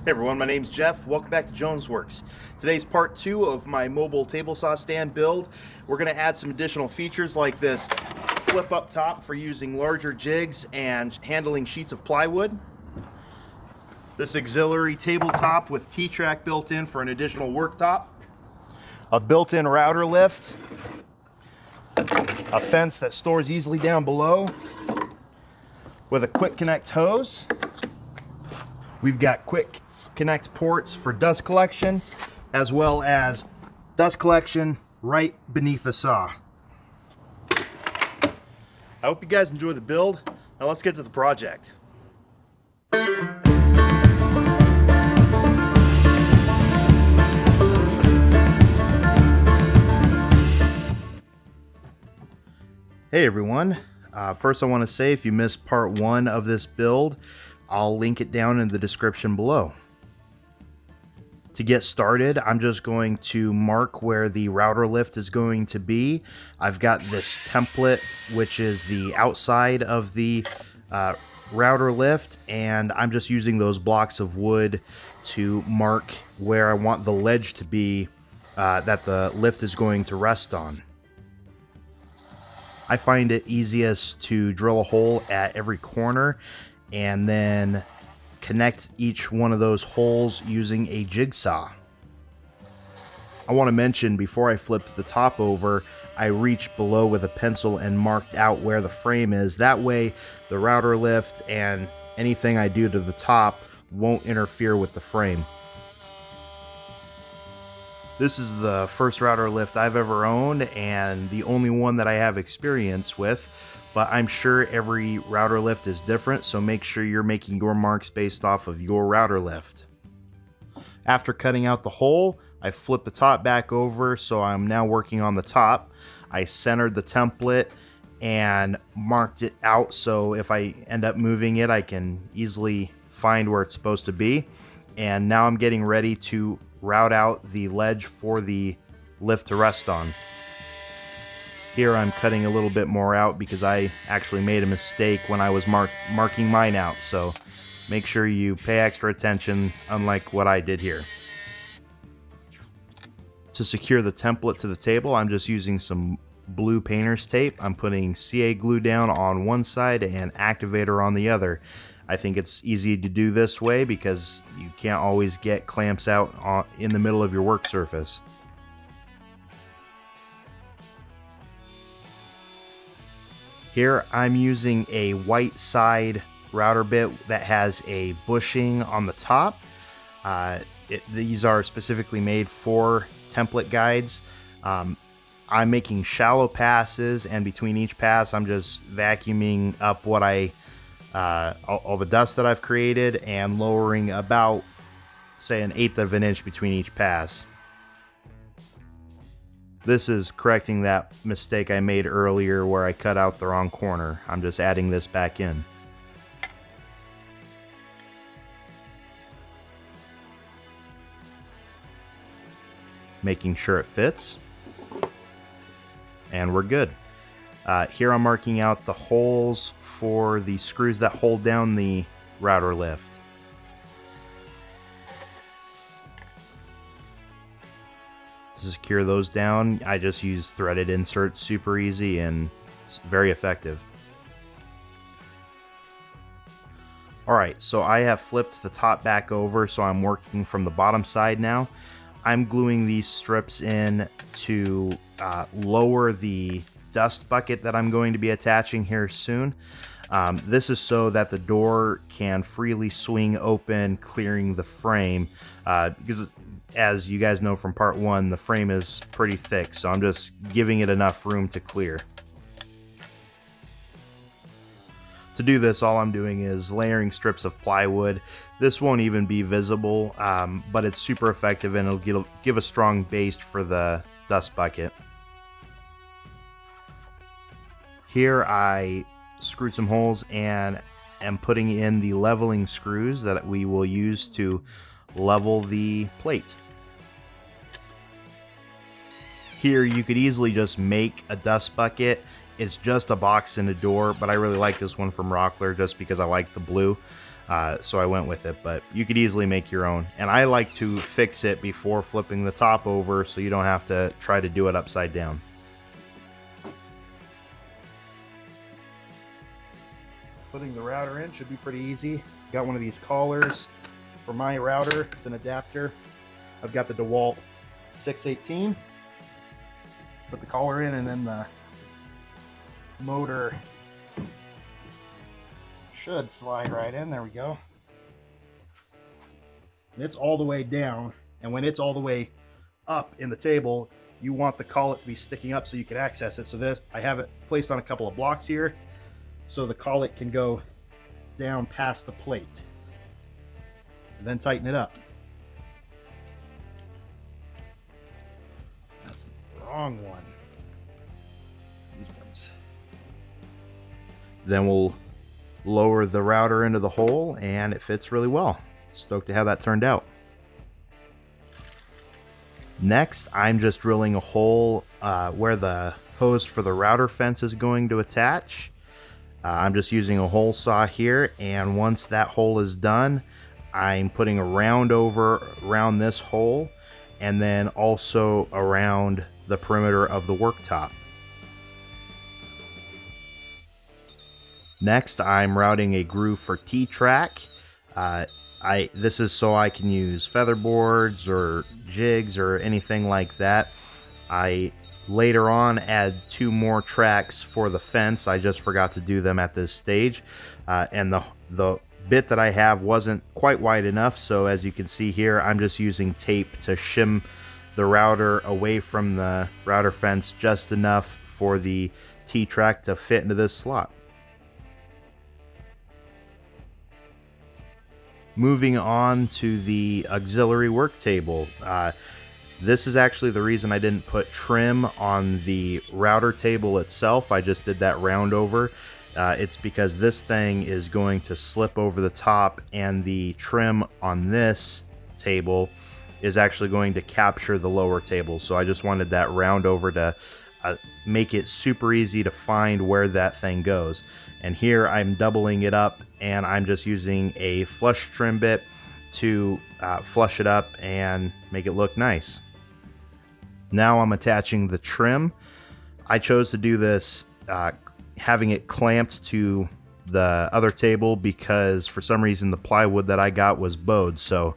Hey everyone, my name's Jeff. Welcome back to Jones Works. Today's part 2 of my mobile table saw stand build. We're going to add some additional features like this flip up top for using larger jigs and handling sheets of plywood. This auxiliary tabletop with T-track built in for an additional worktop. A built-in router lift. A fence that stores easily down below with a quick connect hose. We've got quick connect ports for dust collection, as well as dust collection right beneath the saw. I hope you guys enjoy the build. Now let's get to the project. Hey everyone. First I want to say, if you missed part 1 of this build, I'll link it down in the description below. To get started, I'm just going to mark where the router lift is going to be. I've got this template, which is the outside of the router lift, and I'm just using those blocks of wood to mark where I want the ledge to be that the lift is going to rest on. I find it easiest to drill a hole at every corner and then connect each one of those holes using a jigsaw. I want to mention, before I flipped the top over, I reached below with a pencil and marked out where the frame is. That way the router lift and anything I do to the top won't interfere with the frame. This is the first router lift I've ever owned and the only one that I have experience with. But I'm sure every router lift is different, so make sure you're making your marks based off of your router lift. After cutting out the hole, I flipped the top back over, so I'm now working on the top. I centered the template and marked it out, so if I end up moving it, I can easily find where it's supposed to be. And now I'm getting ready to route out the ledge for the lift to rest on. Here I'm cutting a little bit more out because I actually made a mistake when I was marking mine out, so make sure you pay extra attention, unlike what I did here. To secure the template to the table, I'm just using some blue painter's tape. I'm putting CA glue down on one side and activator on the other. I think it's easy to do this way because you can't always get clamps out in the middle of your work surface. Here I'm using a white side router bit that has a bushing on the top. These are specifically made for template guides. I'm making shallow passes, and between each pass I'm just vacuuming up what all the dust that I've created and lowering about, say, 1/8 of an inch between each pass. This is correcting that mistake I made earlier where I cut out the wrong corner. I'm just adding this back in. Making sure it fits. And we're good. Here I'm marking out the holes for the screws that hold down the router lift. To secure those down, I just use threaded inserts, super easy and very effective. Alright, so I have flipped the top back over, so I'm working from the bottom side now. I'm gluing these strips in to lower the dust bucket that I'm going to be attaching here soon. This is so that the door can freely swing open, clearing the frame, because as you guys know from part 1, the frame is pretty thick, so I'm just giving it enough room to clear. To do this, all I'm doing is layering strips of plywood. This won't even be visible, but it's super effective and it'll give a strong base for the dust bucket. Here I screwed some holes and am putting in the leveling screws that we will use to level the plate. Here you could easily just make a dust bucket. It's just a box and a door, but I really like this one from Rockler just because I like the blue. So I went with it, but you could easily make your own. And I like to fix it before flipping the top over so you don't have to try to do it upside down. Putting the router in should be pretty easy. Got one of these collars for my router. It's an adapter. I've got the DeWalt 618. Put the collar in, and then the motor should slide right in. There we go. And it's all the way down, and when it's all the way up in the table, you want the collet to be sticking up so you can access it. So this, I have it placed on a couple of blocks here so the collet can go down past the plate, and then tighten it up. That's the wrong one. These ones. Then we'll lower the router into the hole, and it fits really well. Stoked to have that turned out. Next, I'm just drilling a hole where the post for the router fence is going to attach. I'm just using a hole saw here, and once that hole is done, I'm putting a round over around this hole, and then also around the perimeter of the worktop. Next, I'm routing a groove for T-track. This is so I can use feather boards or jigs or anything like that. I later on add 2 more tracks for the fence. I just forgot to do them at this stage, and the bit that I have wasn't quite wide enough, so as you can see here, I'm just using tape to shim the router away from the router fence just enough for the T-track to fit into this slot. Moving on to the auxiliary work table. This is actually the reason I didn't put trim on the router table itself. I just did that round over. It's because this thing is going to slip over the top, and the trim on this table is actually going to capture the lower table. So I just wanted that round over to make it super easy to find where that thing goes. And here I'm doubling it up, and I'm just using a flush trim bit to flush it up and make it look nice. Now I'm attaching the trim. I chose to do this having it clamped to the other table because for some reason the plywood that I got was bowed, so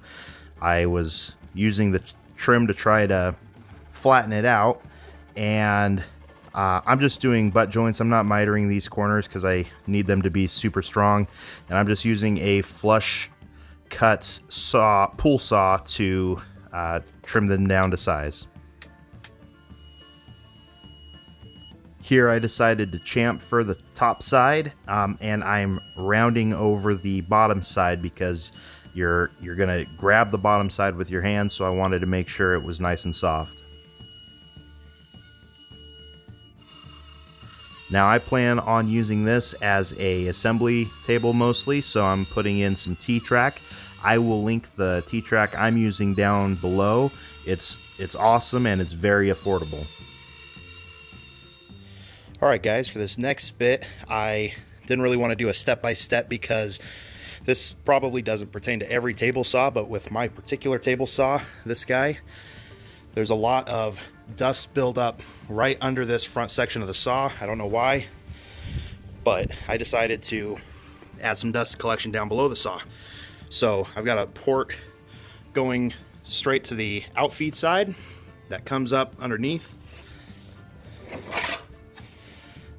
I was using the trim to try to flatten it out. And I'm just doing butt joints. I'm not mitering these corners because I need them to be super strong, and I'm just using a flush cuts pull saw to trim them down to size. Here I decided to chamfer the top side, and I'm rounding over the bottom side because you're gonna grab the bottom side with your hand, so I wanted to make sure it was nice and soft. Now I plan on using this as a assembly table mostly, so I'm putting in some T-track. I will link the T-track I'm using down below. It's awesome, and it's very affordable. Alright guys, for this next bit, I didn't really want to do a step-by-step because this probably doesn't pertain to every table saw, but with my particular table saw, this guy, there's a lot of dust buildup right under this front section of the saw. I don't know why, but I decided to add some dust collection down below the saw. So I've got a port going straight to the outfeed side that comes up underneath.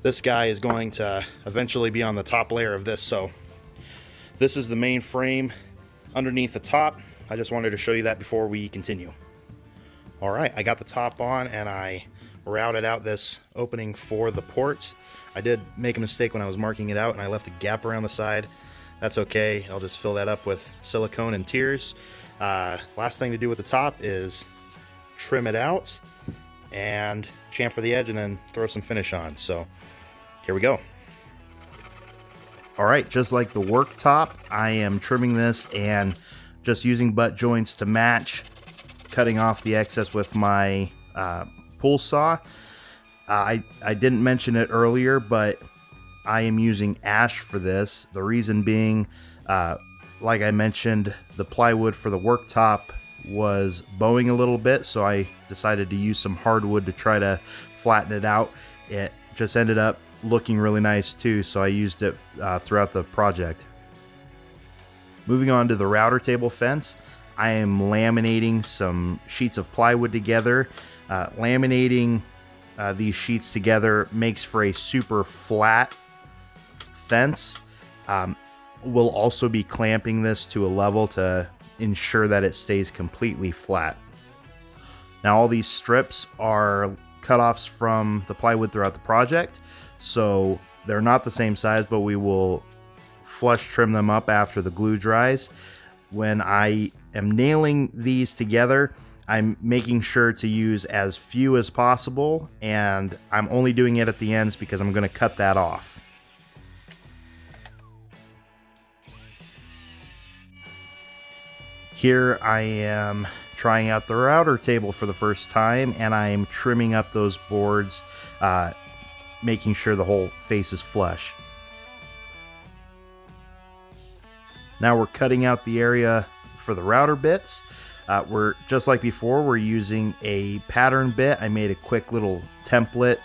This guy is going to eventually be on the top layer of this, so this is the main frame underneath the top. I just wanted to show you that before we continue. Alright, I got the top on, and I routed out this opening for the port. I did make a mistake when I was marking it out, and I left a gap around the side. That's okay, I'll just fill that up with silicone and tiers. Last thing to do with the top is trim it out and chamfer the edge and then throw some finish on. So here we go. Alright, just like the worktop, I am trimming this and just using butt joints to match, cutting off the excess with my pull saw. I didn't mention it earlier, but I am using ash for this. The reason being, like I mentioned, the plywood for the worktop was bowing a little bit, so I decided to use some hardwood to try to flatten it out. It just ended up looking really nice too, so I used it throughout the project. Moving on to the router table fence, I am laminating some sheets of plywood together. Laminating these sheets together makes for a super flat fence. We'll also be clamping this to a level to ensure that it stays completely flat. Now all these strips are cutoffs from the plywood throughout the project, so they're not the same size, but we will flush trim them up after the glue dries. When I am nailing these together, I'm making sure to use as few as possible, and I'm only doing it at the ends because I'm going to cut that off. Here I am trying out the router table for the first time, and I am trimming up those boards, making sure the whole face is flush. Now we're cutting out the area for the router bits. We're just like before, we're using a pattern bit. I made a quick little template,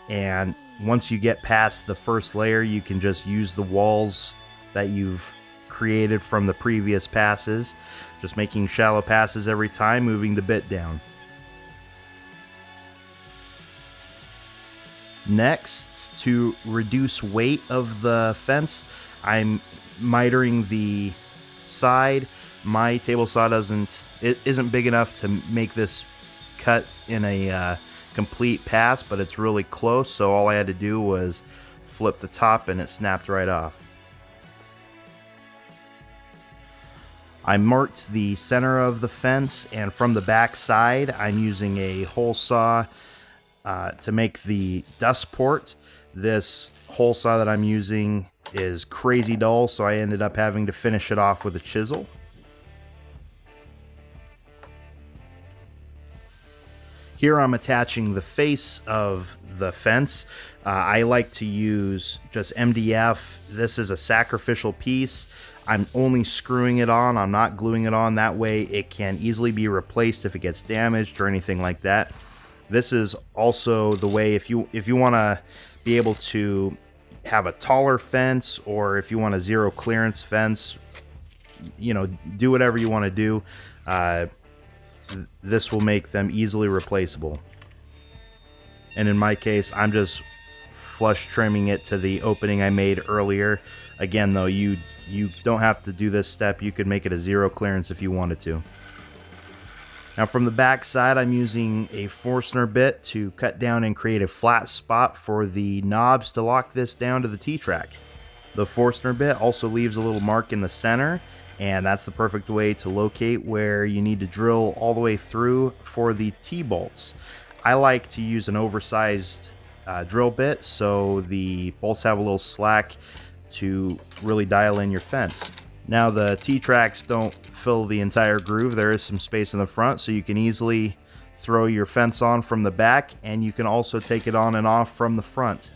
and once you get past the first layer, you can just use the walls that you've created from the previous passes. Just making shallow passes every time, moving the bit down. Next, to reduce weight of the fence, I'm mitering the side. My table saw isn't big enough to make this cut in a complete pass, but it's really close, so all I had to do was flip the top and it snapped right off. I marked the center of the fence, and from the back side I'm using a hole saw to make the dust port. This hole saw that I'm using is crazy dull, so I ended up having to finish it off with a chisel. Here I'm attaching the face of the fence. I like to use just MDF. This is a sacrificial piece. I'm only screwing it on, I'm not gluing it on. That way it can easily be replaced if it gets damaged or anything like that. This is also the way if you want to be able to have a taller fence, or if you want a zero clearance fence, you know, do whatever you want to do. This will make them easily replaceable. And in my case, I'm just flush trimming it to the opening I made earlier. Again though, you don't have to do this step. You could make it a zero clearance if you wanted to. Now from the back side, I'm using a Forstner bit to cut down and create a flat spot for the knobs to lock this down to the T-track. The Forstner bit also leaves a little mark in the center, and that's the perfect way to locate where you need to drill all the way through for the T-bolts. I like to use an oversized drill bit so the bolts have a little slack to really dial in your fence. Now the T-tracks don't fill the entire groove. There is some space in the front, so you can easily throw your fence on from the back, and you can also take it on and off from the front.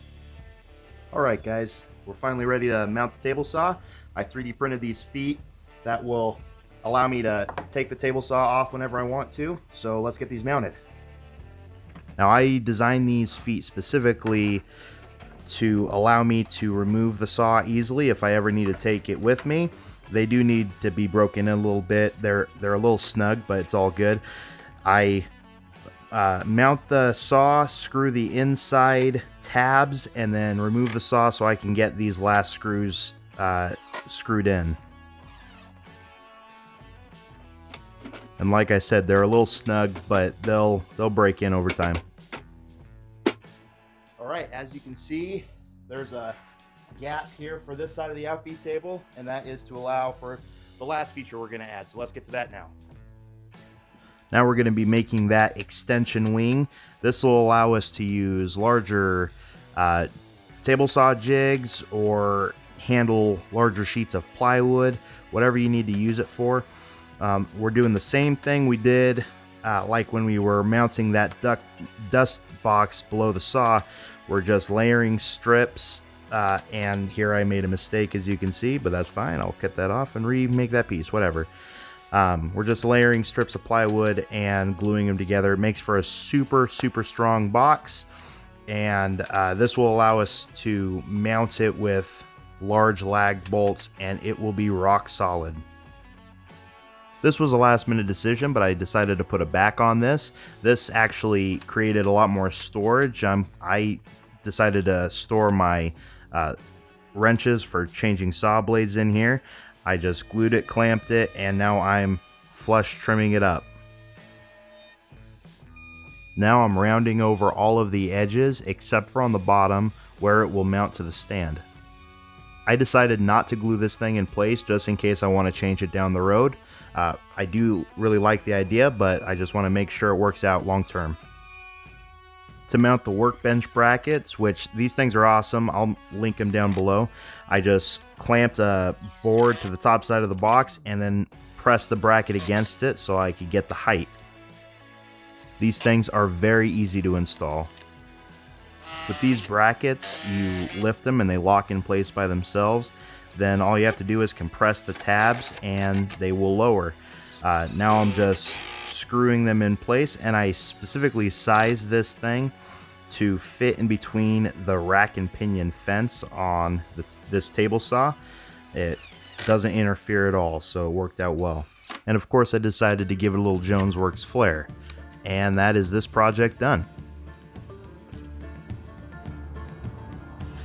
Alright guys, we're finally ready to mount the table saw. I 3D printed these feet that will allow me to take the table saw off whenever I want to, so let's get these mounted. Now I designed these feet specifically to allow me to remove the saw easily if I ever need to take it with me. They do need to be broken in a little bit. They're a little snug, but it's all good. I mount the saw, screw the inside tabs, and then remove the saw so I can get these last screws screwed in. And like I said, they're a little snug, but they'll break in over time. Alright, as you can see, there's a gap here for this side of the outfeed table, and that is to allow for the last feature we're going to add. So let's get to that now. Now we're going to be making that extension wing. This will allow us to use larger table saw jigs or handle larger sheets of plywood, whatever you need to use it for. We're doing the same thing we did like when we were mounting that dust box below the saw. We're just layering strips and here I made a mistake, as you can see, but that's fine. I'll cut that off and remake that piece, whatever. We're just layering strips of plywood and gluing them together. It makes for a super strong box, and this will allow us to mount it with large lag bolts, and it will be rock solid. This was a last minute decision, but I decided to put a back on this. This actually created a lot more storage. I decided to store my wrenches for changing saw blades in here. I just glued it, clamped it, and now I'm flush trimming it up. Now I'm rounding over all of the edges except for on the bottom where it will mount to the stand. I decided not to glue this thing in place just in case I want to change it down the road. I do really like the idea, but I just want to make sure it works out long term. To mount the workbench brackets, which these things are awesome, I'll link them down below. I just clamped a board to the top side of the box and then pressed the bracket against it so I could get the height. These things are very easy to install. With these brackets, you lift them and they lock in place by themselves. Then all you have to do is compress the tabs and they will lower. Now I'm just screwing them in place, and I specifically sized this thing to fit in between the rack and pinion fence on this table saw. It doesn't interfere at all, so it worked out well. And of course I decided to give it a little Jones Works flair. And that is this project done.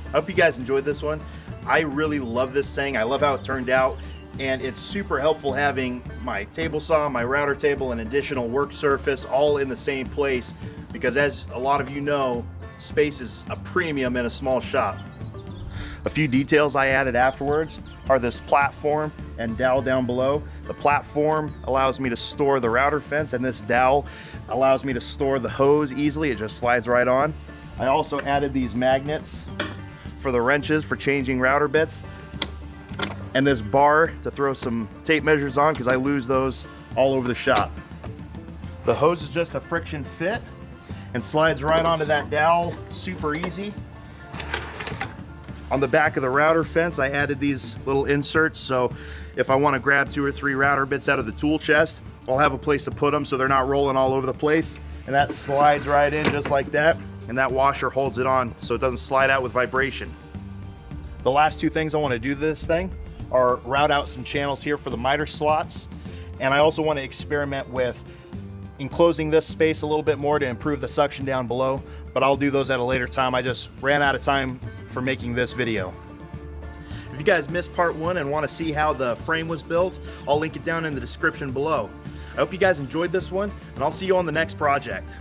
I hope you guys enjoyed this one. I really love this thing. I love how it turned out, and it's super helpful having my table saw, my router table, and additional work surface all in the same place, because as a lot of you know, space is a premium in a small shop. A few details I added afterwards are this platform and dowel down below. The platform allows me to store the router fence, and this dowel allows me to store the hose easily. It just slides right on. I also added these magnets for the wrenches for changing router bits, and this bar to throw some tape measures on because I lose those all over the shop. The hose is just a friction fit and slides right onto that dowel, super easy. On the back of the router fence, I added these little inserts, so if I want to grab 2 or 3 router bits out of the tool chest, I'll have a place to put them so they're not rolling all over the place. And that slides right in just like that, and that washer holds it on so it doesn't slide out with vibration. The last 2 things I want to do to this thing are route out some channels here for the miter slots, and I also want to experiment with enclosing this space a little bit more to improve the suction down below, but I'll do those at a later time. I just ran out of time for making this video. If you guys missed part 1 and want to see how the frame was built, I'll link it down in the description below. I hope you guys enjoyed this one, and I'll see you on the next project.